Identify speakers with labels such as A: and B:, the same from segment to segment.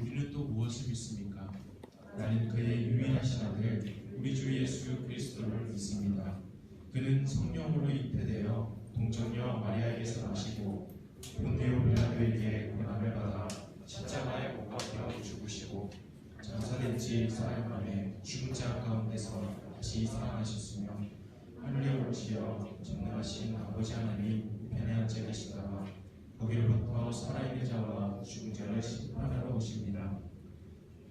A: 우리는 또 무엇을 믿습니까? 나는 그의 유일하신 아들 우리 주 예수 그리스도를 믿습니다. 그는 성령으로 잉태되어 동정녀 마리아에게서 나시고 본디오 빌라도에게 고난을 받아 십자가에 못 박혀 죽으시고 장사된 지 사흘 만에 죽은 자 가운데서 다시 살아나셨으며 하늘에 올지어 전능하신 아버지 하나님 우편에 앉아 계시다가 거기로부터 살아있는 자와 죽은 자를 심판하러 오십니다.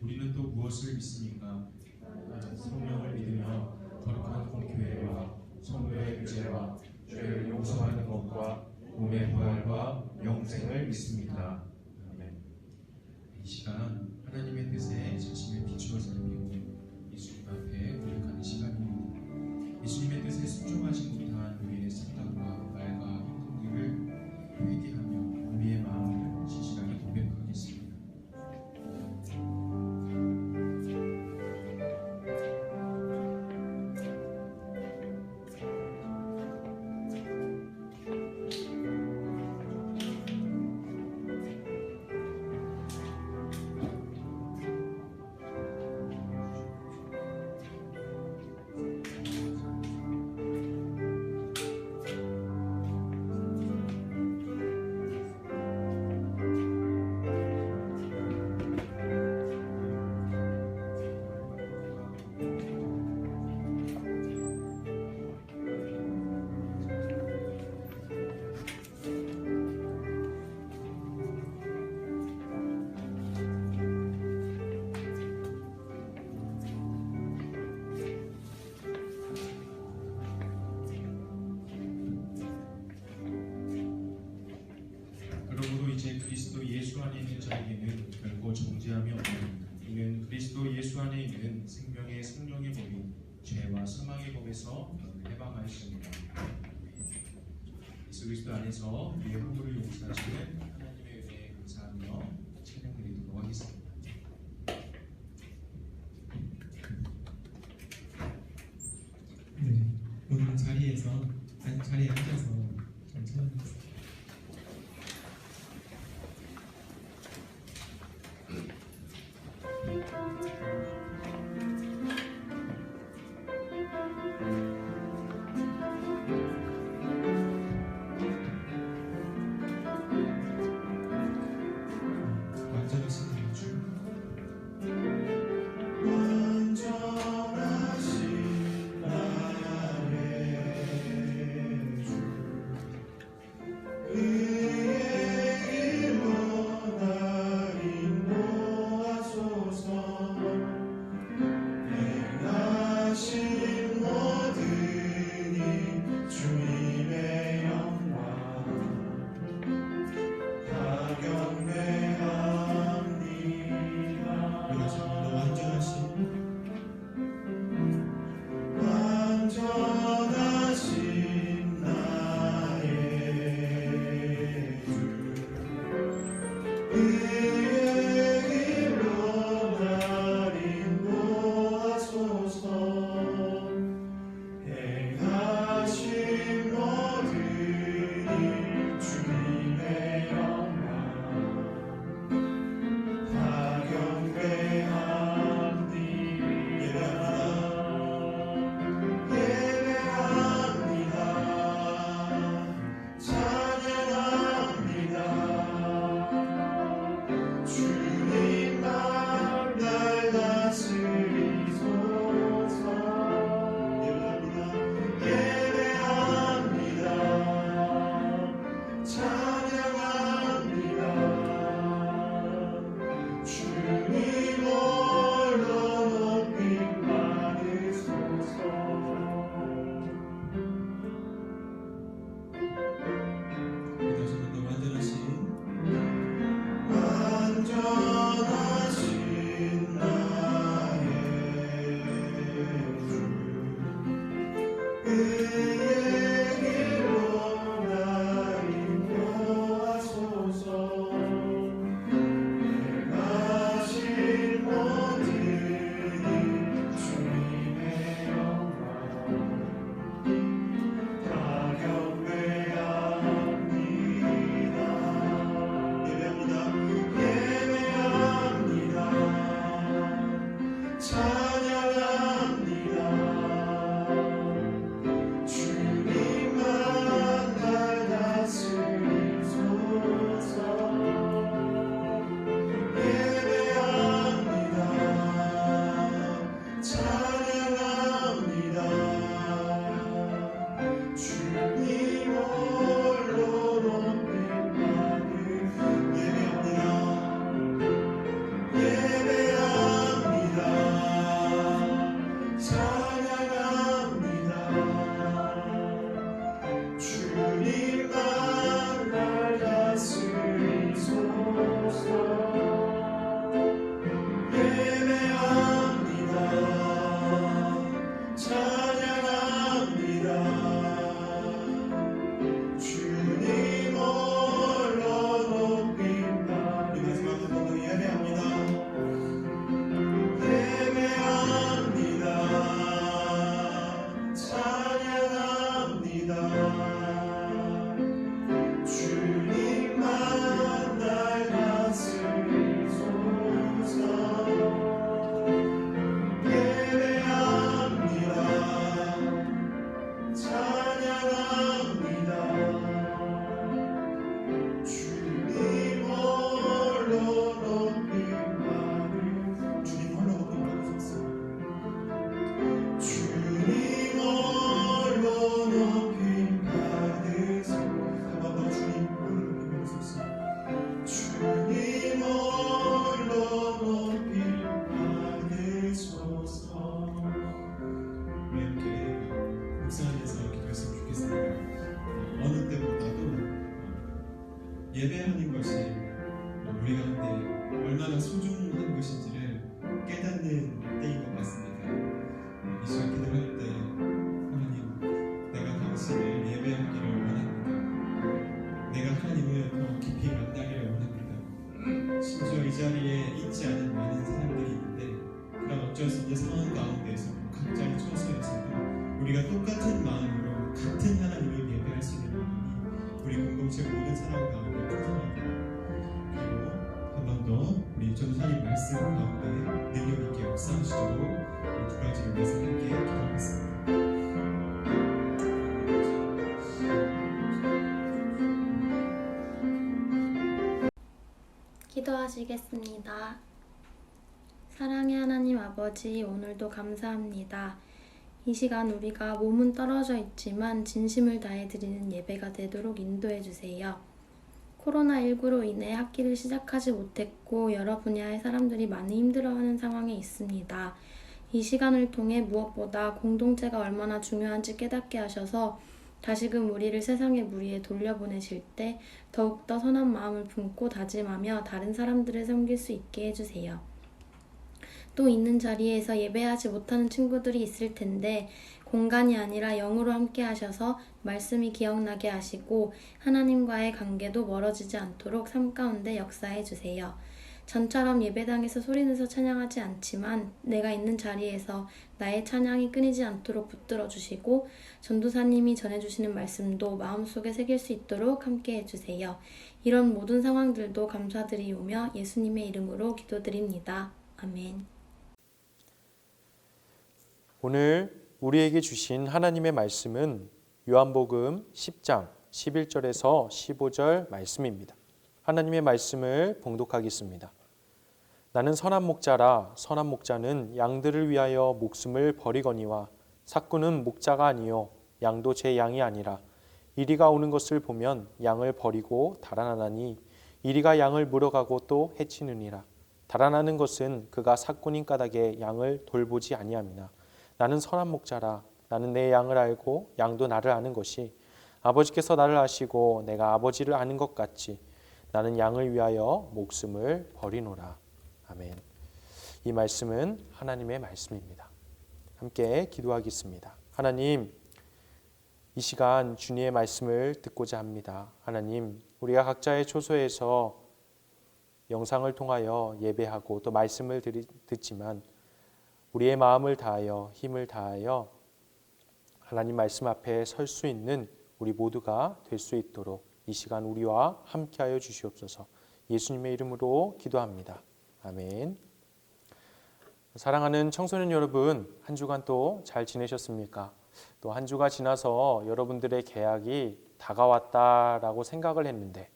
A: 우리는 또 무엇을 믿습니까? 성령을 믿으며 거룩한 공교회와 성도의 교제와 죄를 용서하는 것과 몸의 부활과 영생을 믿습니다. 아멘. 이 시간 하나님의 뜻에 자신을 비추어 살피고 예수님 앞에 고백하는 시간입니다. 예수님의 뜻에 순종하지 못한 우리의 생각과 말과 행동들을 회개하며 우리의 마음을 진실하게 고백하겠습니다. 그러므로 이제 그리스도 예수 안에 있는 자에게는 결코 정죄함이 없나니 이는 그리스도 예수 안에 있는 생명의 성령의 법이 죄와 사망의 법에서 너를 해방하였습니다. 예수 그리스도 안에서 우리의 허물을 용서하시는 하나님의 은혜에 감사하며 찬양드리도록 하겠습니다.
B: 네, 오늘 자리에 앉아서 찬양하겠습니다. 얼마나 소중한 것인지를 깨닫는 때인 것 같습니다. 이 시간 기도할 때 하나님, 내가 당신을 예배하기를 원합니다. 내가 하나님을 더 깊이 만나기를 원합니다. 심지어 이 자리에 있지 않은 많은 사람들이 있는데 그런 어쩔 수 없는 상황 가운데서 각자의 처소에서도 우리가 똑같은 마음으로 같은 하나님을 예배할 수 있는 마음이 우리 공동체 모든 사람 가운데 풍성합니다. 그리고 한 번 더 우리 전도사님 말씀 가운데 능력 있게 역사하시도록 이 두 가지를 위해서 함께 기도하겠습니다.
C: 기도하시겠습니다. 사랑의 하나님 아버지, 오늘도 감사합니다. 이 시간 우리가 몸은 떨어져 있지만 진심을 다해 드리는 예배가 되도록 인도해 주세요. 코로나19로 인해 학기를 시작하지 못했고 여러 분야의 사람들이 많이 힘들어하는 상황에 있습니다. 이 시간을 통해 무엇보다 공동체가 얼마나 중요한지 깨닫게 하셔서 다시금 우리를 세상의 무리에 돌려보내실 때 더욱더 선한 마음을 품고 다짐하며 다른 사람들을 섬길 수 있게 해주세요. 또 있는 자리에서 예배하지 못하는 친구들이 있을 텐데 공간이 아니라 영으로 함께 하셔서 말씀이 기억나게 하시고 하나님과의 관계도 멀어지지 않도록 삶 가운데 역사해 주세요. 전처럼 예배당에서 소리내서 찬양하지 않지만 내가 있는 자리에서 나의 찬양이 끊이지 않도록 붙들어 주시고 전도사님이 전해주시는 말씀도 마음속에 새길 수 있도록 함께 해주세요. 이런 모든 상황들도 감사드리오며 예수님의 이름으로 기도드립니다. 아멘.
D: 오늘 우리에게 주신 하나님의 말씀은 요한복음 10장 11절에서 15절 말씀입니다. 하나님의 말씀을 봉독하겠습니다. 나는 선한 목자라. 선한 목자는 양들을 위하여 목숨을 버리거니와 삭구는 목자가 아니요 양도 제 양이 아니라 이리가 오는 것을 보면 양을 버리고 달아나나니 이리가 양을 물어가고 또 해치느니라. 달아나는 것은 그가 삭군인 까닭에 양을 돌보지 아니함이나 나는 선한 목자라. 나는 내 양을 알고 양도 나를 아는 것이 아버지께서 나를 아시고 내가 아버지를 아는 것 같이 나는 양을 위하여 목숨을 버리노라. 아멘. 이 말씀은 하나님의 말씀입니다. 함께 기도하겠습니다. 하나님, 이 시간 주님의 말씀을 듣고자 합니다. 하나님, 우리가 각자의 초소에서 영상을 통하여 예배하고 또 말씀을 듣지만 우리의 마음을 다하여 힘을 다하여 하나님 말씀 앞에 설 수 있는 우리 모두가 될 수 있도록 이 시간 우리와 함께하여 주시옵소서. 예수님의 이름으로 기도합니다. 아멘. 사랑하는 청소년 여러분, 한 주간 또 잘 지내셨습니까? 또 한 주가 지나서 여러분들의 개학이 다가왔다라고 생각을 했는데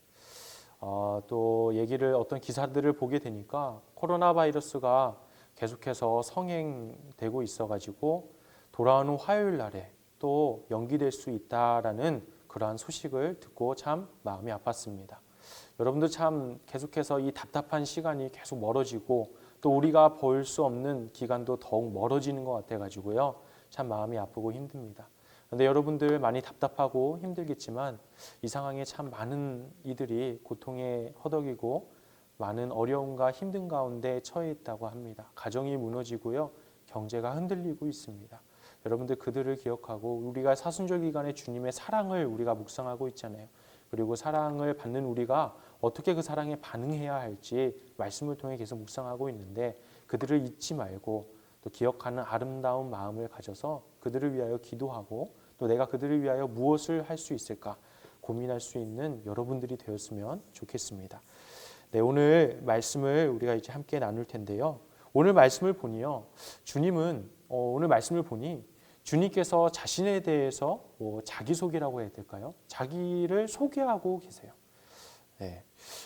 D: 또 얘기를 어떤 기사들을 보게 되니까 코로나 바이러스가 계속해서 성행되고 있어가지고 돌아오는 화요일 날에 또 연기될 수 있다라는 그러한 소식을 듣고 참 마음이 아팠습니다. 여러분도 참 계속해서 이 답답한 시간이 계속 멀어지고 또 우리가 볼 수 없는 기간도 더욱 멀어지는 것 같아가지고요. 참 마음이 아프고 힘듭니다. 그런데 여러분들 많이 답답하고 힘들겠지만 이 상황에 참 많은 이들이 고통에 허덕이고 많은 어려움과 힘든 가운데 처해 있다고 합니다. 가정이 무너지고요. 경제가 흔들리고 있습니다. 여러분들 그들을 기억하고 우리가 사순절 기간에 주님의 사랑을 우리가 묵상하고 있잖아요. 그리고 사랑을 받는 우리가 어떻게 그 사랑에 반응해야 할지 말씀을 통해 계속 묵상하고 있는데 그들을 잊지 말고 또 기억하는 아름다운 마음을 가져서 그들을 위하여 기도하고 또 내가 그들을 위하여 무엇을 할 수 있을까 고민할 수 있는 여러분들이 되었으면 좋겠습니다. 네, 오늘 말씀을 우리가 이제 함께 나눌 텐데요. 오늘 말씀을 보니요. 오늘 말씀을 보니 주님께서 자신에 대해서 자기소개라고 해야 될까요? 자기를 소개하고 계세요. 네.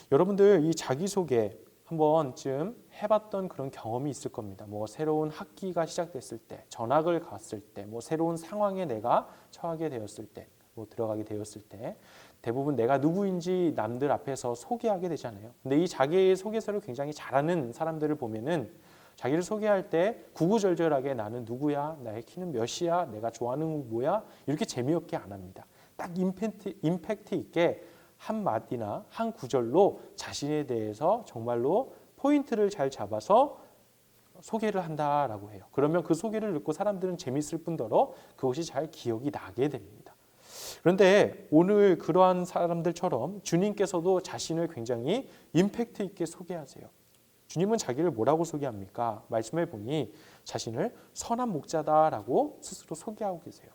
D: 여러분들 이 자기소개 한 번쯤 해봤던 그런 경험이 있을 겁니다. 새로운 학기가 시작됐을 때, 전학을 갔을 때, 새로운 상황에 내가 처하게 되었을 때, 들어가게 되었을 때 대부분 내가 누구인지 남들 앞에서 소개하게 되잖아요. 근데 이 자기 소개서를 굉장히 잘하는 사람들을 보면은 자기를 소개할 때 구구절절하게 나는 누구야, 나의 키는 몇이야, 내가 좋아하는 건 뭐야 이렇게 재미없게 안 합니다. 딱 임팩트 있게 한 마디나 한 구절로 자신에 대해서 정말로 포인트를 잘 잡아서 소개를 한다라고 해요. 그러면 그 소개를 듣고 사람들은 재밌을 뿐더러 그것이 잘 기억이 나게 됩니다. 그런데 오늘 그러한 사람들처럼 주님께서도 자신을 굉장히 임팩트 있게 소개하세요. 주님은 자기를 뭐라고 소개합니까? 말씀해 보니 자신을 선한 목자다라고 스스로 소개하고 계세요.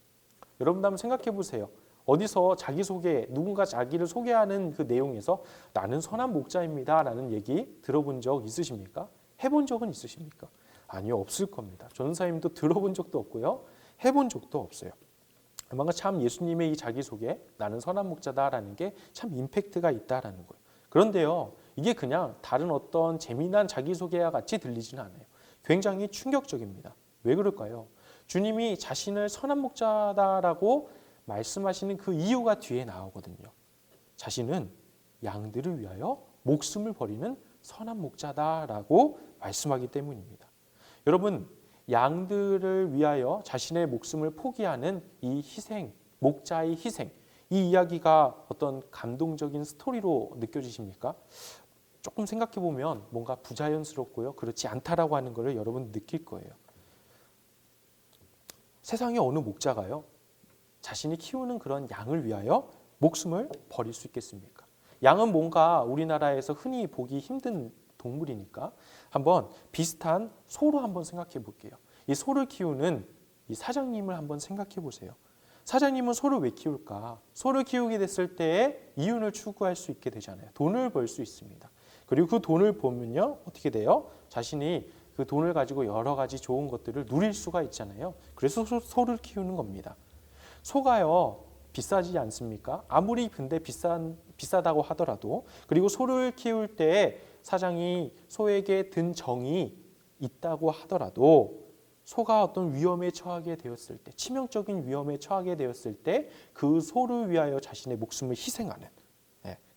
D: 여러분도 한번 생각해 보세요. 어디서 자기소개, 누군가 자기를 소개하는 그 내용에서 나는 선한 목자입니다 라는 얘기 들어본 적 있으십니까? 해본 적은 있으십니까? 아니요, 없을 겁니다. 전사님도 들어본 적도 없고요. 해본 적도 없어요. 뭔가 참 예수님의 이 자기소개, 나는 선한 목자다라는 게 참 임팩트가 있다라는 거예요. 그런데요, 이게 그냥 다른 어떤 재미난 자기소개와 같이 들리지는 않아요. 굉장히 충격적입니다. 왜 그럴까요? 주님이 자신을 선한 목자다라고 말씀하시는 그 이유가 뒤에 나오거든요. 자신은 양들을 위하여 목숨을 버리는 선한 목자다라고 말씀하기 때문입니다. 여러분, 양들을 위하여 자신의 목숨을 포기하는 이 희생, 목자의 희생, 이 이야기가 어떤 감동적인 스토리로 느껴지십니까? 조금 생각해 보면 뭔가 부자연스럽고요. 그렇지 않다라고 하는 것을 여러분 느낄 거예요. 세상에 어느 목자가요, 자신이 키우는 그런 양을 위하여 목숨을 버릴 수 있겠습니까? 양은 뭔가 우리나라에서 흔히 보기 힘든 동물이니까 한번 비슷한 소로 한번 생각해 볼게요. 이 소를 키우는 이 사장님을 한번 생각해 보세요. 사장님은 소를 왜 키울까? 소를 키우게 됐을 때의 이윤을 추구할 수 있게 되잖아요. 돈을 벌 수 있습니다. 그리고 그 돈을 보면요, 어떻게 돼요? 자신이 그 돈을 가지고 여러 가지 좋은 것들을 누릴 수가 있잖아요. 그래서 소를 키우는 겁니다. 소가요, 비싸지 않습니까? 아무리 근데 비싸다고 하더라도, 그리고 소를 키울 때 사장이 소에게 든 정이 있다고 하더라도 소가 어떤 위험에 처하게 되었을 때, 치명적인 위험에 처하게 되었을 때 그 소를 위하여 자신의 목숨을 희생하는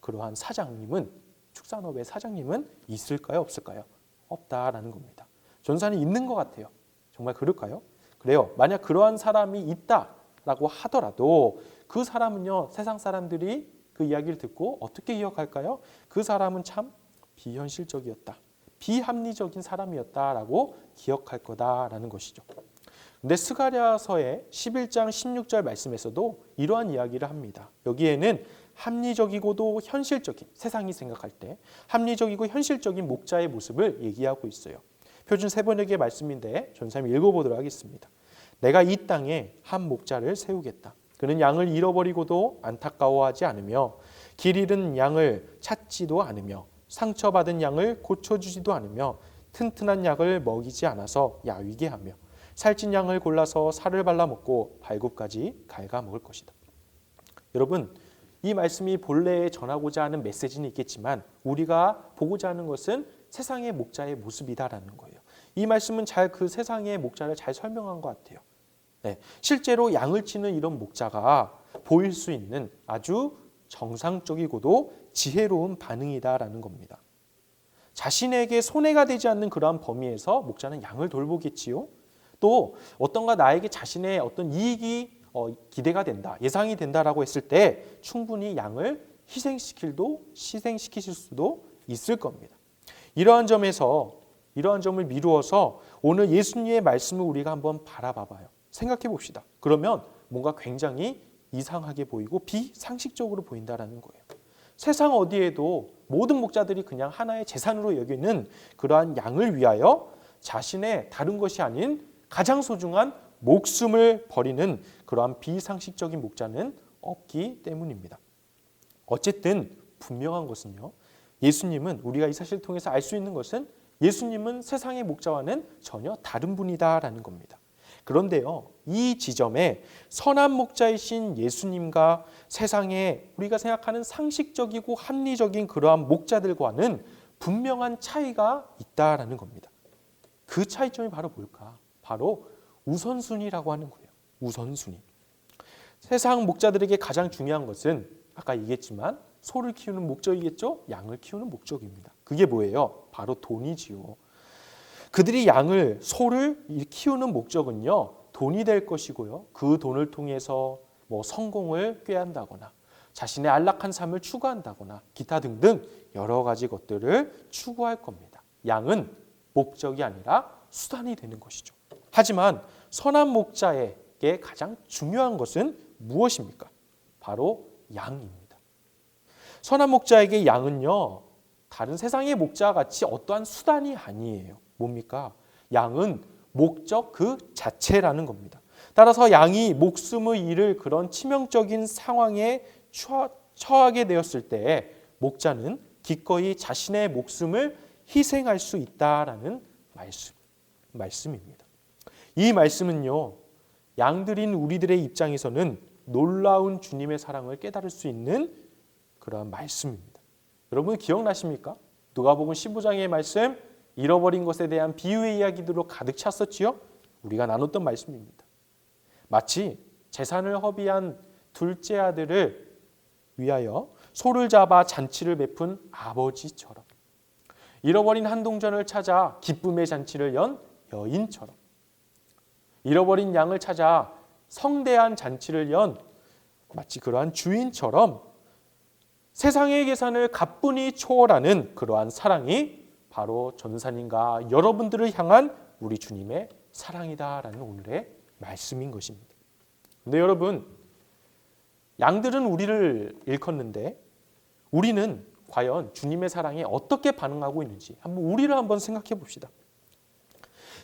D: 그러한 사장님은, 축산업의 사장님은 있을까요? 없을까요? 없다라는 겁니다. 전사는 있는 것 같아요. 정말 그럴까요? 그래요. 만약 그러한 사람이 있다라고 하더라도 그 사람은요, 세상 사람들이 그 이야기를 듣고 어떻게 기억할까요? 그 사람은 참 비현실적이었다, 비합리적인 사람이었다라고 기억할 거다라는 것이죠. 근데 스가랴서의 11장 16절 말씀에서도 이러한 이야기를 합니다. 여기에는 합리적이고도 현실적인, 세상이 생각할 때 합리적이고 현실적인 목자의 모습을 얘기하고 있어요. 표준 세번역의 말씀인데 전사님 읽어보도록 하겠습니다. 내가 이 땅에 한 목자를 세우겠다. 그는 양을 잃어버리고도 안타까워하지 않으며 길 잃은 양을 찾지도 않으며 상처받은 양을 고쳐주지도 않으며 튼튼한 약을 먹이지 않아서 야위게 하며 살찐 양을 골라서 살을 발라먹고 발굽까지 갉아먹을 것이다. 여러분, 이 말씀이 본래에 전하고자 하는 메시지는 있겠지만 우리가 보고자 하는 것은 세상의 목자의 모습이다라는 거예요. 이 말씀은 잘 그 세상의 목자를 잘 설명한 것 같아요. 실제로 양을 치는 이런 목자가 보일 수 있는 아주 정상적이고도 지혜로운 반응이다라는 겁니다. 자신에게 손해가 되지 않는 그러한 범위에서 목자는 양을 돌보겠지요. 또 어떤가 나에게 자신의 어떤 이익이 기대가 된다, 예상이 된다라고 했을 때 충분히 양을 희생시키실 수도 있을 겁니다. 이러한 점을 미루어서 오늘 예수님의 말씀을 우리가 한번 바라봐봐요. 생각해 봅시다. 그러면 뭔가 굉장히 이상하게 보이고 비상식적으로 보인다라는 거예요. 세상 어디에도 모든 목자들이 그냥 하나의 재산으로 여기는 그러한 양을 위하여 자신의 다른 것이 아닌 가장 소중한 목숨을 버리는 그러한 비상식적인 목자는 없기 때문입니다. 어쨌든 분명한 것은요, 예수님은, 우리가 이 사실을 통해서 알 수 있는 것은 예수님은 세상의 목자와는 전혀 다른 분이다라는 겁니다. 그런데요, 이 지점에 선한 목자이신 예수님과 세상에 우리가 생각하는 상식적이고 합리적인 그러한 목자들과는 분명한 차이가 있다라는 겁니다. 그 차이점이 바로 뭘까? 바로 우선순위라고 하는 거예요. 우선순위. 세상 목자들에게 가장 중요한 것은 아까 얘기했지만 소를 키우는 목적이겠죠? 양을 키우는 목적입니다. 그게 뭐예요? 바로 돈이지요. 그들이 소를 키우는 목적은요, 돈이 될 것이고요. 그 돈을 통해서 성공을 꾀한다거나 자신의 안락한 삶을 추구한다거나 기타 등등 여러 가지 것들을 추구할 겁니다. 양은 목적이 아니라 수단이 되는 것이죠. 하지만 선한 목자에게 가장 중요한 것은 무엇입니까? 바로 양입니다. 선한 목자에게 양은요, 다른 세상의 목자와 같이 어떠한 수단이 아니에요. 뭡니까? 양은 목적 그 자체라는 겁니다. 따라서 양이 목숨을 잃을 그런 치명적인 상황에 처하게 되었을 때 목자는 기꺼이 자신의 목숨을 희생할 수 있다라는 말씀입니다. 이 말씀은요, 양들인 우리들의 입장에서는 놀라운 주님의 사랑을 깨달을 수 있는 그러한 말씀입니다. 여러분 기억나십니까? 누가복음 15장의 말씀, 잃어버린 것에 대한 비유의 이야기들로 가득 찼었지요. 우리가 나눴던 말씀입니다. 마치 재산을 허비한 둘째 아들을 위하여 소를 잡아 잔치를 베푼 아버지처럼, 잃어버린 한 동전을 찾아 기쁨의 잔치를 연 여인처럼, 잃어버린 양을 찾아 성대한 잔치를 연 마치 그러한 주인처럼 세상의 계산을 가뿐히 초월하는 그러한 사랑이 바로 전사님과 여러분들을 향한 우리 주님의 사랑이다라는 오늘의 말씀인 것입니다. 근데 여러분, 양들은 우리를 일컫는데 우리는 과연 주님의 사랑에 어떻게 반응하고 있는지 우리를 한번 생각해 봅시다.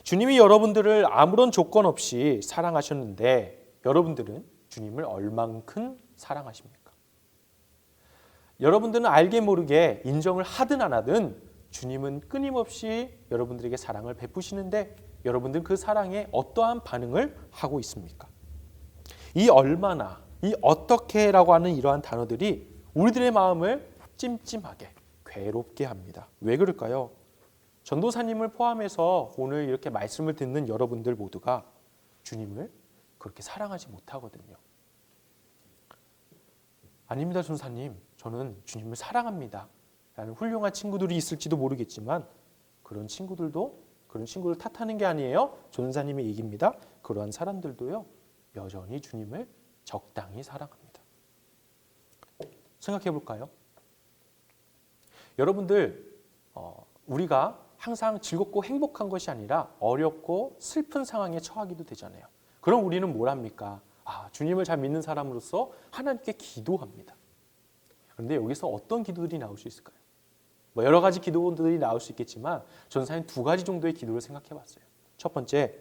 D: 주님이 여러분들을 아무런 조건 없이 사랑하셨는데 여러분들은 주님을 얼만큼 사랑하십니까? 여러분들은 알게 모르게 인정을 하든 안 하든 주님은 끊임없이 여러분들에게 사랑을 베푸시는데 여러분들은 그 사랑에 어떠한 반응을 하고 있습니까? 이 얼마나, 이 어떻게라고 하는 이러한 단어들이 우리들의 마음을 찜찜하게, 괴롭게 합니다. 왜 그럴까요? 전도사님을 포함해서 오늘 이렇게 말씀을 듣는 여러분들 모두가 주님을 그렇게 사랑하지 못하거든요. 아닙니다, 전사님. 저는 주님을 사랑합니다. 라는 훌륭한 친구들이 있을지도 모르겠지만 그런 친구들 탓하는 게 아니에요. 전사님의 얘기입니다. 그러한 사람들도요, 여전히 주님을 적당히 사랑합니다. 생각해 볼까요? 여러분들, 우리가 항상 즐겁고 행복한 것이 아니라 어렵고 슬픈 상황에 처하기도 되잖아요. 그럼 우리는 뭘 합니까? 주님을 잘 믿는 사람으로서 하나님께 기도합니다. 그런데 여기서 어떤 기도들이 나올 수 있을까요? 여러 가지 기도들이 나올 수 있겠지만 전사님 2가지 정도의 기도를 생각해 봤어요. 첫 번째,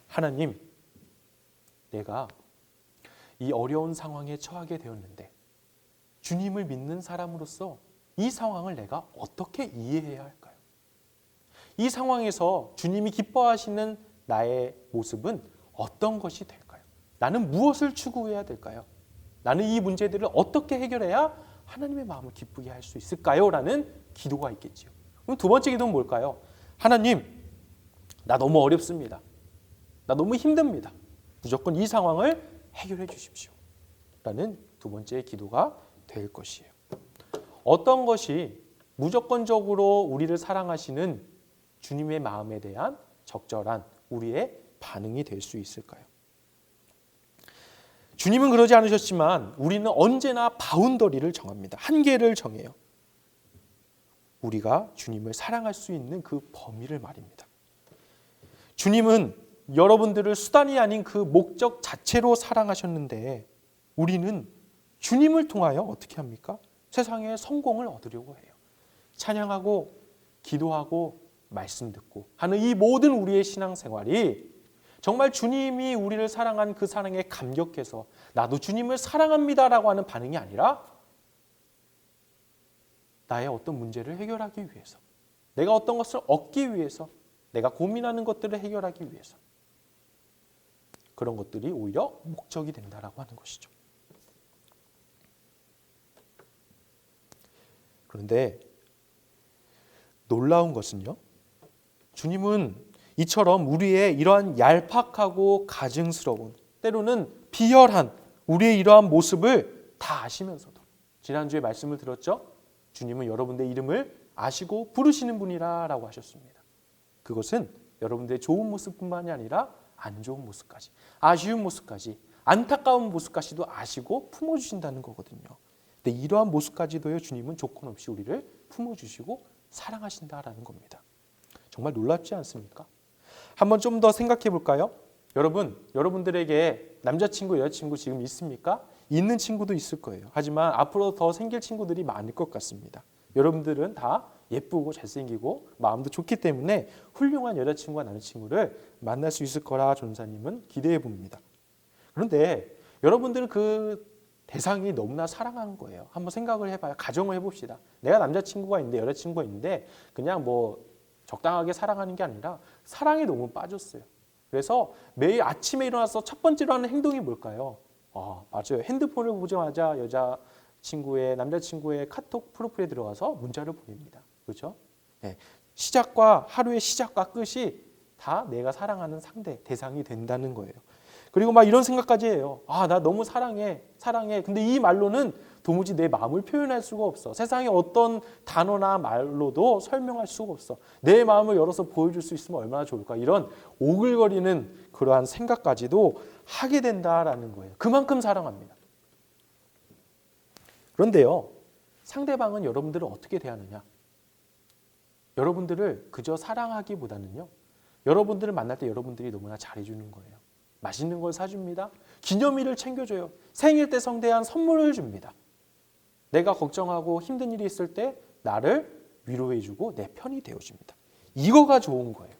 D: 하나님, 내가 이 어려운 상황에 처하게 되었는데 주님을 믿는 사람으로서 이 상황을 내가 어떻게 이해해야 할까요? 이 상황에서 주님이 기뻐하시는 나의 모습은 어떤 것이 될까요? 나는 무엇을 추구해야 될까요? 나는 이 문제들을 어떻게 해결해야 하나님의 마음을 기쁘게 할 수 있을까요? 라는 기도가 있겠지요. 그럼 2번째 기도는 뭘까요? 하나님, 나 너무 어렵습니다. 나 너무 힘듭니다. 무조건 이 상황을 해결해 주십시오. 라는 2번째 기도가 될 것이에요. 어떤 것이 무조건적으로 우리를 사랑하시는 주님의 마음에 대한 적절한 우리의 반응이 될 수 있을까요? 주님은 그러지 않으셨지만 우리는 언제나 바운더리를 정합니다. 한계를 정해요. 우리가 주님을 사랑할 수 있는 그 범위를 말입니다. 주님은 여러분들을 수단이 아닌 그 목적 자체로 사랑하셨는데 우리는 주님을 통하여 어떻게 합니까? 세상에 성공을 얻으려고 해요. 찬양하고 기도하고 말씀 듣고 하는 이 모든 우리의 신앙생활이 정말 주님이 우리를 사랑한 그 사랑에 감격해서 나도 주님을 사랑합니다라고 하는 반응이 아니라 나의 어떤 문제를 해결하기 위해서, 내가 어떤 것을 얻기 위해서, 내가 고민하는 것들을 해결하기 위해서 그런 것들이 오히려 목적이 된다라고 하는 것이죠. 그런데 놀라운 것은요, 주님은 이처럼 우리의 이러한 얄팍하고 가증스러운, 때로는 비열한 우리의 이러한 모습을 다 아시면서도, 지난주에 말씀을 들었죠? 주님은 여러분들의 이름을 아시고 부르시는 분이라고 하셨습니다. 그것은 여러분들의 좋은 모습뿐만이 아니라 안 좋은 모습까지, 아쉬운 모습까지, 안타까운 모습까지도 아시고 품어주신다는 거거든요. 근데 이러한 모습까지도요, 주님은 조건 없이 우리를 품어주시고 사랑하신다라는 겁니다. 정말 놀랍지 않습니까? 한번 좀 더 생각해 볼까요? 여러분들에게 남자친구, 여자친구 지금 있습니까? 있는 친구도 있을 거예요. 하지만 앞으로 더 생길 친구들이 많을 것 같습니다. 여러분들은 다 예쁘고 잘생기고 마음도 좋기 때문에 훌륭한 여자친구와 남자친구를 만날 수 있을 거라 전사님은 기대해 봅니다. 그런데 여러분들은 그 대상이 너무나 사랑하는 거예요. 한번 생각을 해봐요. 가정을 해봅시다. 내가 남자친구가 있는데 여자친구가 있는데 그냥 뭐 적당하게 사랑하는 게 아니라 사랑에 너무 빠졌어요. 그래서 매일 아침에 일어나서 첫 번째로 하는 행동이 뭘까요? 맞아요. 핸드폰을 보자마자 여자친구의 남자친구의 카톡 프로필에 들어가서 문자를 보냅니다. 그렇죠? 네. 하루의 시작과 끝이 다 내가 사랑하는 상대, 대상이 된다는 거예요. 그리고 막 이런 생각까지 해요. 나 너무 사랑해. 근데 이 말로는 도무지 내 마음을 표현할 수가 없어. 세상에 어떤 단어나 말로도 설명할 수가 없어. 내 마음을 열어서 보여줄 수 있으면 얼마나 좋을까. 이런 오글거리는 그러한 생각까지도 하게 된다라는 거예요. 그만큼 사랑합니다. 그런데요, 상대방은 여러분들을 어떻게 대하느냐? 여러분들을 그저 사랑하기보다는요, 여러분들을 만날 때 여러분들이 너무나 잘해주는 거예요. 맛있는 걸 사줍니다. 기념일을 챙겨줘요. 생일 때 성대한 선물을 줍니다. 내가 걱정하고 힘든 일이 있을 때 나를 위로해주고 내 편이 되어줍니다. 이거가 좋은 거예요.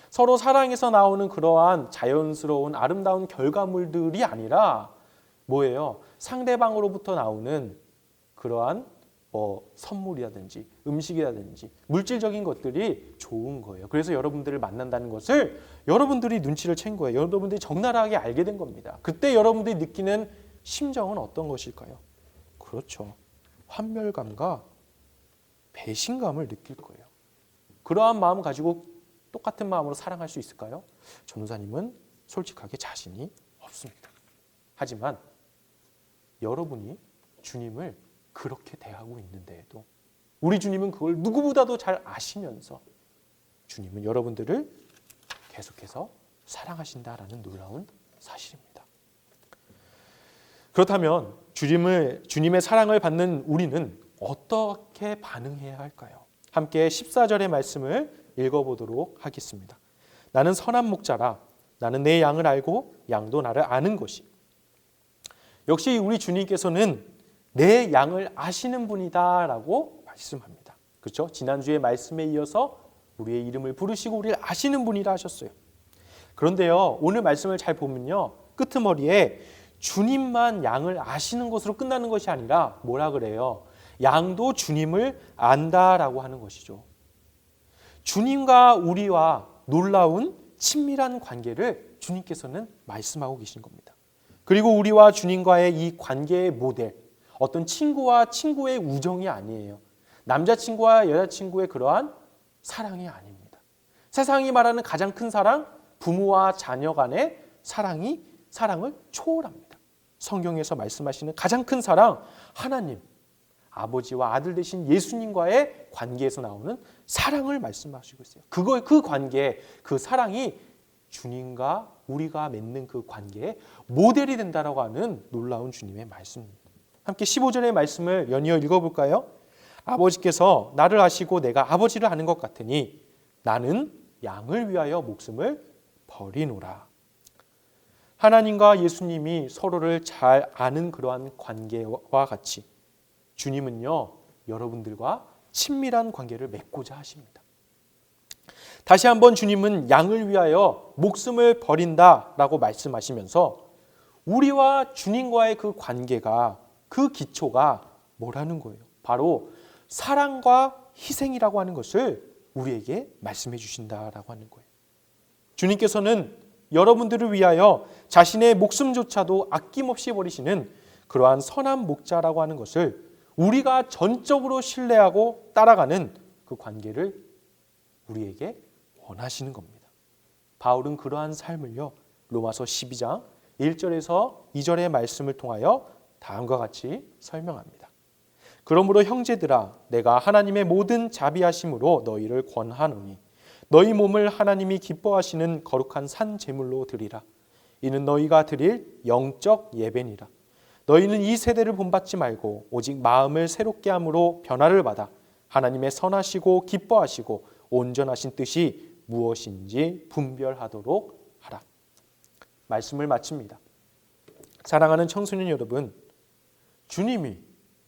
D: 서로 사랑에서 나오는 그러한 자연스러운 아름다운 결과물들이 아니라 뭐예요? 상대방으로부터 나오는 그러한 선물이라든지 음식이라든지 물질적인 것들이 좋은 거예요. 그래서 여러분들을 만난다는 것을 여러분들이 눈치를 챈 거예요. 여러분들이 적나라하게 알게 된 겁니다. 그때 여러분들이 느끼는 심정은 어떤 것일까요? 그렇죠. 환멸감과 배신감을 느낄 거예요. 그러한 마음 가지고 똑같은 마음으로 사랑할 수 있을까요? 전도사님은 솔직하게 자신이 없습니다. 하지만 여러분이 주님을 그렇게 대하고 있는데도 우리 주님은 그걸 누구보다도 잘 아시면서 주님은 여러분들을 계속해서 사랑하신다라는 놀라운 사실입니다. 그렇다면 주님의 사랑을 받는 우리는 어떻게 반응해야 할까요? 함께 14절의 말씀을 읽어보도록 하겠습니다. 나는 선한 목자라. 나는 내 양을 알고 양도 나를 아는 것이. 역시 우리 주님께서는 내 양을 아시는 분이다라고 말씀합니다. 그렇죠? 지난주의 말씀에 이어서 우리의 이름을 부르시고 우리를 아시는 분이라 하셨어요. 그런데요, 오늘 말씀을 잘 보면요, 끄트머리에 주님만 양을 아시는 것으로 끝나는 것이 아니라 뭐라 그래요? 양도 주님을 안다라고 하는 것이죠. 주님과 우리와 놀라운 친밀한 관계를 주님께서는 말씀하고 계신 겁니다. 그리고 우리와 주님과의 이 관계의 모델, 어떤 친구와 친구의 우정이 아니에요. 남자친구와 여자친구의 그러한 사랑이 아닙니다. 세상이 말하는 가장 큰 사랑, 부모와 자녀 간의 사랑을 초월합니다. 성경에서 말씀하시는 가장 큰 사랑, 하나님, 아버지와 아들 되신 예수님과의 관계에서 나오는 사랑을 말씀하시고 있어요. 그 관계, 그 사랑이 주님과 우리가 맺는 그 관계의 모델이 된다라고 하는 놀라운 주님의 말씀입니다. 함께 15절의 말씀을 연이어 읽어볼까요? 아버지께서 나를 아시고 내가 아버지를 아는 것 같으니 나는 양을 위하여 목숨을 버리노라. 하나님과 예수님이 서로를 잘 아는 그러한 관계와 같이 주님은요, 여러분들과 친밀한 관계를 맺고자 하십니다. 다시 한번 주님은 양을 위하여 목숨을 버린다라고 말씀하시면서 우리와 주님과의 그 관계가, 그 기초가 뭐라는 거예요? 바로 사랑과 희생이라고 하는 것을 우리에게 말씀해 주신다라고 하는 거예요. 주님께서는 여러분들을 위하여 자신의 목숨조차도 아낌없이 버리시는 그러한 선한 목자라고 하는 것을 우리가 전적으로 신뢰하고 따라가는 그 관계를 우리에게 원하시는 겁니다. 바울은 그러한 삶을요, 로마서 12장 1절에서 2절의 말씀을 통하여 다음과 같이 설명합니다. 그러므로 형제들아, 내가 하나님의 모든 자비하심으로 너희를 권하노니 너희 몸을 하나님이 기뻐하시는 거룩한 산 제물로 드리라. 이는 너희가 드릴 영적 예배니라. 너희는 이 세대를 본받지 말고 오직 마음을 새롭게 함으로 변화를 받아 하나님의 선하시고 기뻐하시고 온전하신 뜻이 무엇인지 분별하도록 하라. 말씀을 마칩니다. 사랑하는 청소년 여러분, 주님이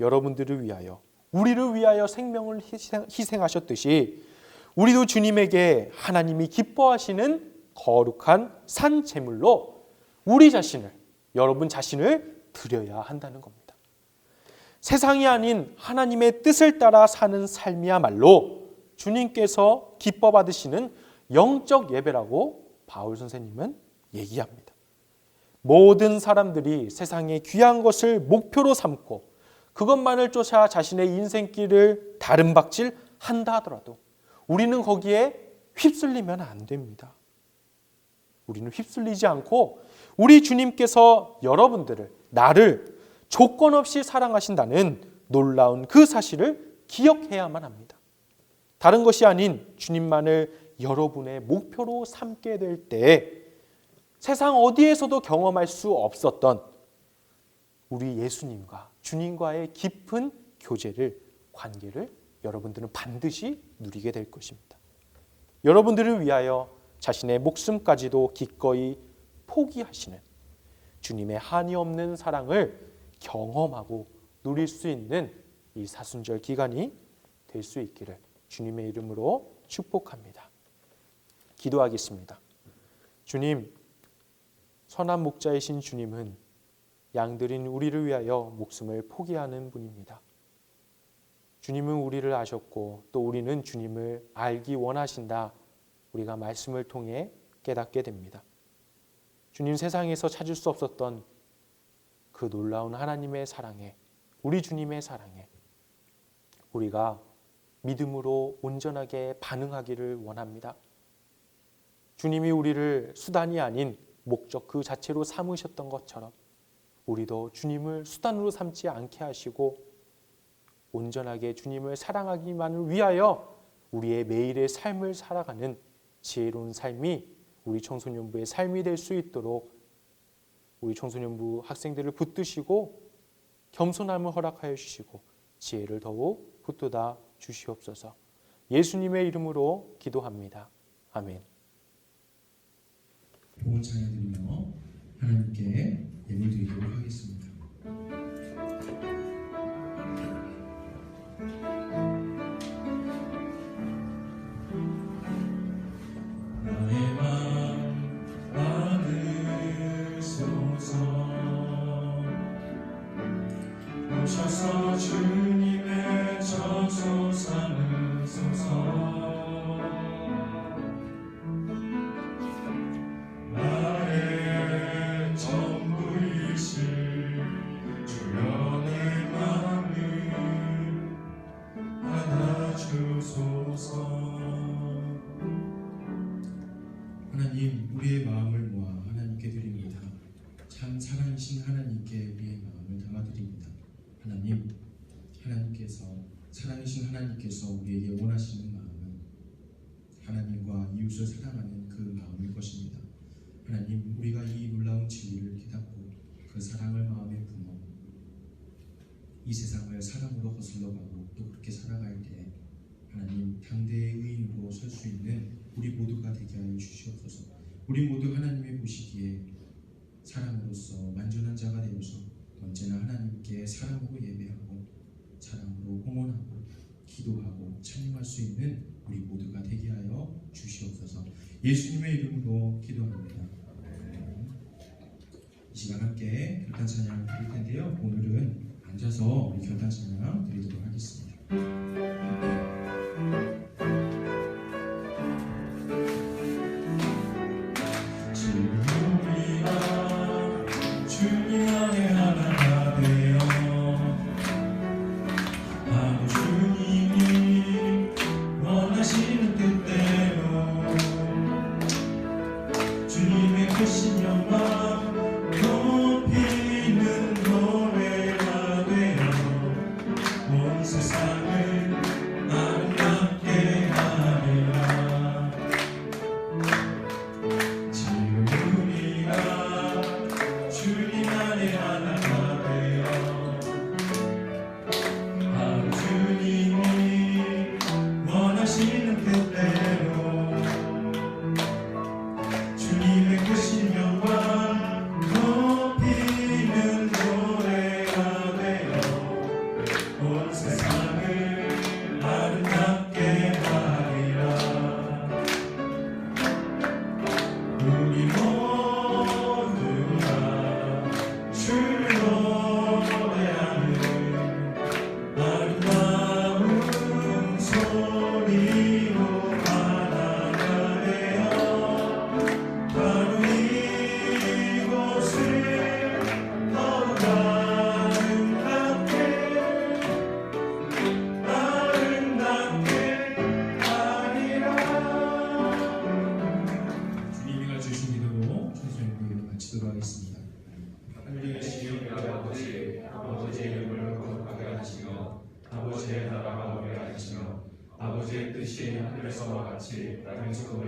D: 여러분들을 위하여, 우리를 위하여 생명을 희생하셨듯이 우리도 주님에게 하나님이 기뻐하시는 거룩한 산 제물로 우리 자신을, 여러분 자신을 드려야 한다는 겁니다. 세상이 아닌 하나님의 뜻을 따라 사는 삶이야말로 주님께서 기뻐 받으시는 영적 예배라고 바울 선생님은 얘기합니다. 모든 사람들이 세상의 귀한 것을 목표로 삼고 그것만을 쫓아 자신의 인생길을 다름박질한다 하더라도 우리는 거기에 휩쓸리면 안 됩니다. 우리는 휩쓸리지 않고 우리 주님께서 여러분들을, 나를 조건 없이 사랑하신다는 놀라운 그 사실을 기억해야만 합니다. 다른 것이 아닌 주님만을 여러분의 목표로 삼게 될 때 세상 어디에서도 경험할 수 없었던 우리 예수님과 주님과의 깊은 교제를, 관계를 여러분들은 반드시 누리게 될 것입니다. 여러분들을 위하여 자신의 목숨까지도 기꺼이 포기하시는 주님의 한이 없는 사랑을 경험하고 누릴 수 있는 이 사순절 기간이 될 수 있기를 주님의 이름으로 축복합니다. 기도하겠습니다. 주님, 선한 목자이신 주님은 양들인 우리를 위하여 목숨을 포기하는 분입니다. 주님은 우리를 아셨고 또 우리는 주님을 알기 원하신다. 우리가 말씀을 통해 깨닫게 됩니다. 주님, 세상에서 찾을 수 없었던 그 놀라운 하나님의 사랑에, 우리 주님의 사랑에 우리가 믿음으로 온전하게 반응하기를 원합니다. 주님이 우리를 수단이 아닌 목적 그 자체로 삼으셨던 것처럼 우리도 주님을 수단으로 삼지 않게 하시고 온전하게 주님을 사랑하기만을 위하여 우리의 매일의 삶을 살아가는 지혜로운 삶이 우리 청소년부의 삶이 될 수 있도록 우리 청소년부 학생들을 붙드시고 겸손함을 허락하여 주시고 지혜를 더욱 붙돋아 주시옵소서. 예수님의 이름으로 기도합니다. 아멘.
A: 복음 찬양드리며 하나님께 예물 드리도록 하겠습니다. 나의 맘 받으소서. 오셔서 주님의 저소 삼으소서. 나의 전부이신 주여 내 맘을 받아주소서. 하나님, 우리의 마음을 모아 하나님께 드립니다. 참 살아계신 하나님께 우리의 마음을 담아드립니다. 하나님, 살아계신 하나님께서 우리에게 원하시는 마음은 하나님과 이웃을 사랑하는 그 마음일 것입니다. 하나님, 우리가 이 놀라운 진리를 깨닫고 그 사랑을 마음에 품어 이 세상을 사랑으로 거슬러가고 또 그렇게 살아갈 때 하나님, 당대의 의인으로 설 수 있는 우리 모두가 되게 하여 주시옵소서. 우리 모두 하나님이 보시기에 사랑으로서 완전한 자가 되어서 언제나 하나님께 사랑으로 예배하고 사랑으로 공헌하고 기도하고 찬양할 수 있는 우리 모두가 되게 하여 주시옵소서. 예수님의 이름으로 기도합니다. 이 시간 함께 결단 찬양 드릴 텐데요. 오늘은 앉아서 우리 결단 찬양 드리도록 하겠습니다. 주님 안에 하나가 되어 바로 주님이 원하시는 뜻대로 주님의 크신 영광 높이는 노래가 되어 온 세상을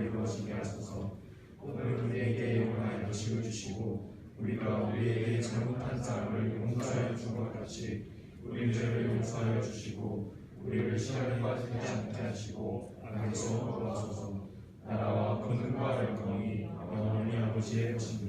A: 이루어지게 하소서. 오늘 우리에게 영원한 것을 주시고 우리가 우리에게 잘못한 사람을 용서하여 준 것 같이 우리 죄를 용서하여 주시고 우리를 시험에 빠지게 않게 하시고 악에서 도와소서. 나라와 권능과 영광이 영원히 아버지의 것입니다.